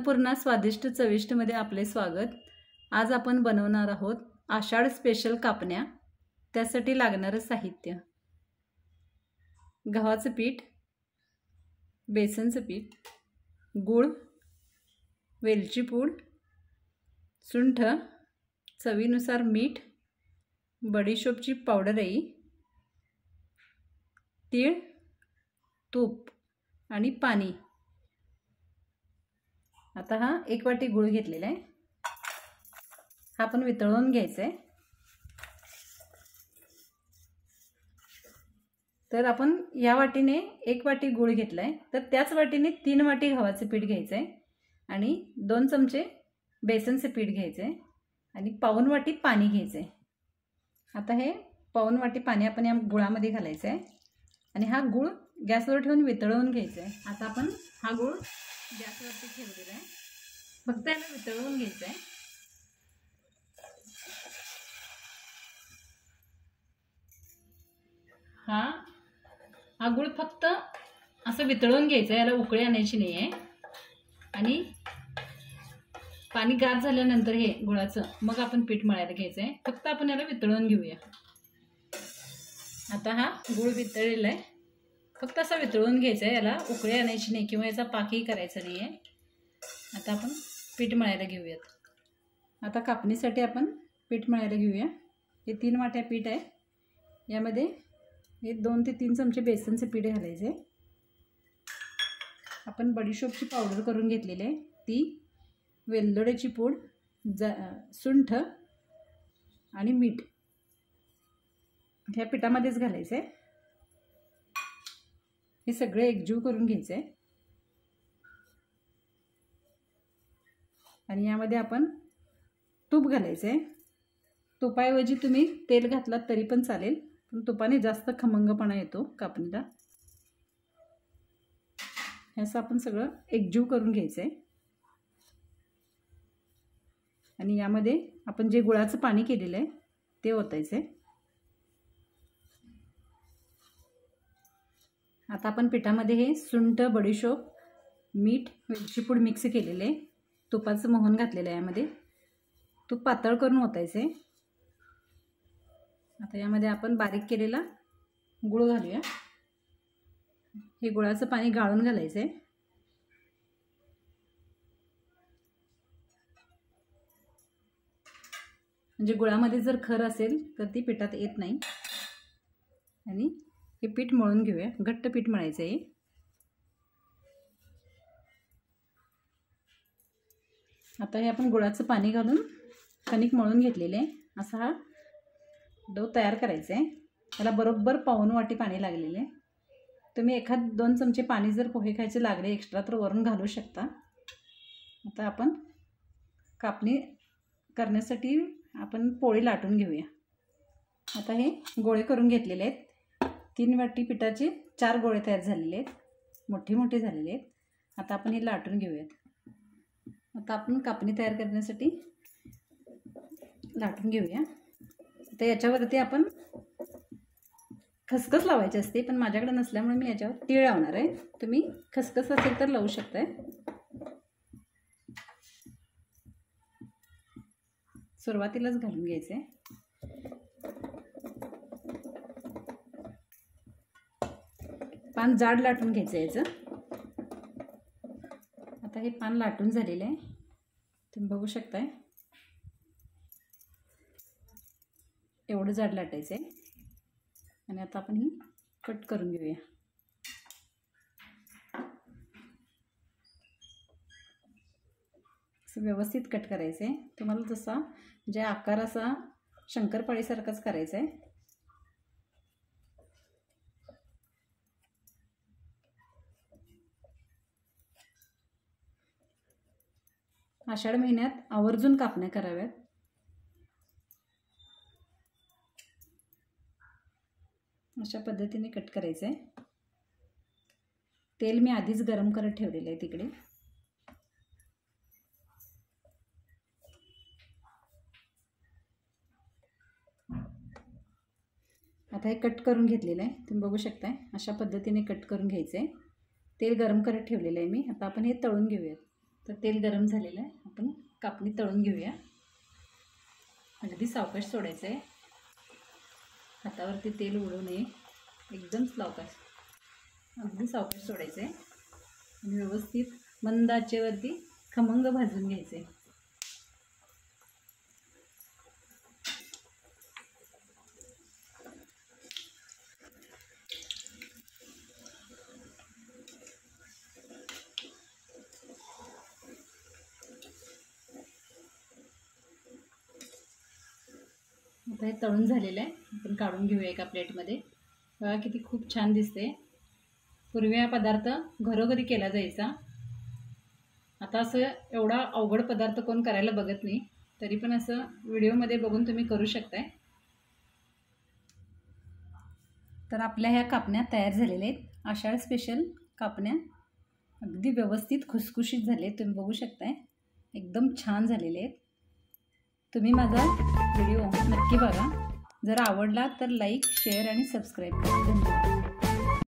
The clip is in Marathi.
अन्नपूर्णा स्वादिष्ट चविष्टमध्ये आपले स्वागत। आज आपण बनवणार आहोत आषाढ स्पेशल कापण्या। त्यासाठी लागणारे साहित्य: गव्हाचं पीठ, बेसनचं पीठ, गूळ, वेलची पूड, सुंठ, चवीनुसार मीठ, बडीशोपची पावडर, तीळ, तूप आणि पाणी। आता हा 1 वाटी गूळ घेतलेला आहे, हा आपण वितळवून घ्यायचा आहे। तर आपण या वाटीने 1 वाटी गूळ घेतलाय, तर त्याच वाटीने 3 वाटी गव्हाचे पीठ घ्यायचे आहे आणि 2 चमचे बेसनचे पीठ घ्यायचे आहे आणि पाऊण वाटी पाणी घ्यायचे आहे। आता हे पाऊण वाटी पाणी आपण या गुळामध्ये घालायचं आहे आणि हा गूळ गॅसवर ठेवून वितळवून घ्यायचा आहे। आता आपण हा गूळ गॅसवरती ठेवलेला आहे, फक्त याला वितळवून घ्यायचं आहे। हा गूळ फक्त असं वितळवून घ्यायचं आहे, याला उकळी आणायची नाही आहे। आणि पाणी गार झाल्यानंतर हे गुळाचं मग आपण पीठ मळायला घ्यायचं आहे, फक्त आपण याला वितळवून घेऊया। आता हा गूळ वितळलेला आहे, फक्त असा वितळवून घ्यायचा आहे, याला उकळी आणायची नाही किंवा याचा पाकही करायचा नाही आहे। आता आपण पीठ मळायला घेऊयात। आता कापणीसाठी आपण पीठ मळायला घेऊया। हे 3 वाट्या पीठ आहे, यामध्ये हे 2 ते 3 चमचे बेसनचे पीठ घालायचे। आपण बडीशोपची पावडर करून घेतलेली आहे, ती, वेलदोड्याची पूड, सुंठ आणि मीठ ह्या पिठामध्येच घालायचं आहे। हे सगळे एकजीव करून घ्यायचं आहे आणि यामध्ये आपण तूप घालायचं आहे। तुपाऐवजी तुम्ही तेल घातलात तरी पण चालेल, पण तुपाने जास्त खमंगपणा येतो कापणीला। असं आपण सगळं एकजीव करून घ्यायचं आहे आणि यामध्ये आपण जे गुळाचं पाणी केलेलं आहे ते ओतायचं आहे। आता आपण पिठामध्ये हे सुंठ, बडीशोप, मीठ, वेलची पूड मिक्स केलेले आहे, तुपाचं मोहन घातलेलं आहे, यामध्ये तूप पातळ करून ओतायचं आहे। आता यामध्ये आपण बारीक केलेला गूळ घालूया। हे गुळाचं पाणी गाळून घालायचं आहे। म्हणजे गुळामध्ये जर खर असेल तर ती पिठात येत नाही। आणि हे पीठ मळून घेऊया, घट्ट पीठ मळायचं आहे। आता हे आपण गुळाचं पाणी घालून कणिक मळून घेतलेले आहे। असा हा डो तयार करायचा आहे। त्याला बरोबर पाऊण वाटी पाणी लागलेलं आहे। तुम्ही 1-2 चमचे पाणी जर पोहे खायचे लागले एक्स्ट्रा तर वरून घालू शकता। आता आपण कापणी करण्यासाठी आपण पोळी लाटून घेऊया। आता हे गोळे करून घेतलेले आहेत। 3 वाटी पिठाचे 4 गोळे तयार झालेले आहेत, मोठे मोठे झालेले आहेत। आता आपण हे लाटून घेऊयात। आता आपण कापणी तयार करण्यासाठी लाटून घेऊया। आता याच्यावरती आपण खसखस लावायची असते, पण माझ्याकडे नसल्यामुळे मी याच्यावर तीळ लावणार आहे। तुम्ही खसखस असेल तर लावू शकताय। सुरुवातीलाच घालून घ्यायचे। पान जाड लाटून घ्यायचं याचं। आता हे पान लाटून झालेलं आहे, तुम्ही बघू शकताय। एवढं जाड लाटायचं आहे आणि आता आपण ही कट करून घेऊया। असं व्यवस्थित कट करायचं आहे। तुम्हाला जसा जे आकार असा शंकरपाळीसारखाच करायचा आहे। आषाढ महिन्यात आवर्जून कापण्या कराव्यात। अशा पद्धतीने कट करायचं आहे। तेल मी आधीच गरम करत ठेवलेलं आहे तिकडे। आता हे कट करून घेतलेलं आहे, तुम्ही बघू शकताय। अशा पद्धतीने कट करून घ्यायचं आहे। तेल गरम करत ठेवलेलं आहे मी। आता आपण हे तळून घेऊयात। तर तेल गरम झालेलं आहे, आपण कापणी तळून घेऊया. अगदी सावकाश सोडायचं आहे, हातावरती तेल उडू नये. एकदम सावकाश, अगदी सावकाश सोडायचं आहे आणि व्यवस्थित मंद आचेवरती खमंग भाजून घ्यायचं आहे. आता हे तळून झालेलं आहे, आपण काढून घेऊया एका प्लेटमध्ये. बघा किती खूप छान दिसते. पूर्वी हा पदार्थ घरोघरी केला जायचा. आता असं एवढा अवघड पदार्थ कोण करायला बघत नाही, तरी पण असं व्हिडिओमध्ये बघून तुम्ही करू शकताय. तर आपल्या ह्या कापण्या तयार झालेल्या आहेत. आषाढ स्पेशल कापण्या अगदी व्यवस्थित खुसखुशीत झाले, तुम्ही बघू शकताय. एकदम छान झालेले आहेत. तुम्ही माझा व्हिडिओ नक्की बघा. जर आवडला तर लाईक, शेअर आणि सबस्क्राईब करा. धन्यवाद.